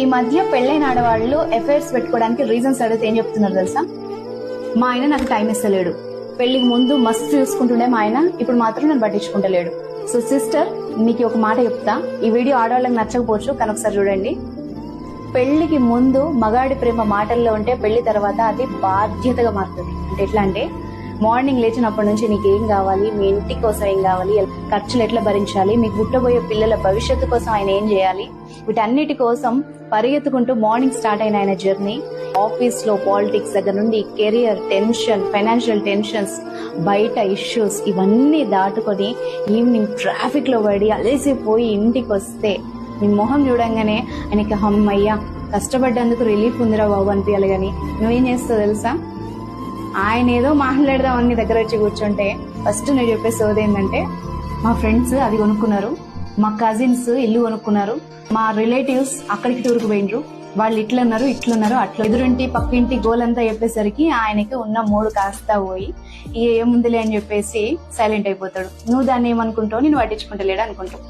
ఈ మధ్య పెళ్ళైన ఆడవాళ్ళు అఫైర్స్ పెట్టుకోవడానికి రీజన్స్ అడిగితే ఏం చెప్తున్నారు తెలుసా? మా ఆయన నాకు టైం ఇస్తలేడు, పెళ్లికి ముందు మస్తు చూసుకుంటుండే మా ఆయన, ఇప్పుడు మాత్రం నన్ను పట్టించుకుంటలేడు. సో సిస్టర్, మీకు ఒక మాట చెప్తా, ఈ వీడియో ఆడవాళ్ళకి నచ్చకపోవచ్చు కానీ ఒకసారి చూడండి. పెళ్లికి ముందు మగాడి ప్రేమ మాటల్లో ఉంటే పెళ్లి తర్వాత అది బాధ్యతగా మారుతుంది. అంటే ఎట్లా అంటే, మార్నింగ్ లేచినప్పటి నుంచి నీకు ఏం కావాలి, మీ ఇంటి కోసం ఏం కావాలి, ఖర్చులు ఎట్లా భరించాలి, మీకు పుట్టబోయే పిల్లల భవిష్యత్తు కోసం ఆయన ఏం చేయాలి, వీటన్నిటి కోసం పరిగెత్తుకుంటూ మార్నింగ్ స్టార్ట్ అయిన ఆయన జర్నీ, ఆఫీస్ లో పాలిటిక్స్ దగ్గర నుండి కెరియర్ టెన్షన్, ఫైనాన్షియల్ టెన్షన్స్, బయట ఇష్యూస్, ఇవన్నీ దాటుకొని ఈవినింగ్ ట్రాఫిక్ లో పడి అలసిపోయి ఇంటికి వస్తే నీ మొహం చూడంగానే ఆయనకి అమ్మయ్యా కష్టపడ్డందుకు రిలీఫ్ ఉందిరా బాబు అనిపించాలి. కానీ నువ్వేం చేస్తావు తెలుసా? ఆయన ఏదో మాట్లాడదాం నీ దగ్గర వచ్చి కూర్చుంటే ఫస్ట్ నేను చెప్పే సోది ఏంటంటే, మా ఫ్రెండ్స్ అది కొనుక్కున్నారు, మా కజిన్స్ ఇల్లు కొనుక్కున్నారు, మా రిలేటివ్స్ అక్కడికి టూర్కు పోయినరు, వాళ్ళు ఇట్లున్నారు అట్లా ఎదురింటి పక్కింటి గోలంతా చెప్పేసరికి ఆయనకి ఉన్న మూడు కాస్తా పోయి ఏముందిలే అని చెప్పేసి సైలెంట్ అయిపోతాడు. నువ్వు దాన్ని ఏమనుకుంటావు, నేను పట్టించుకుంటలేడు అనుకుంటావు.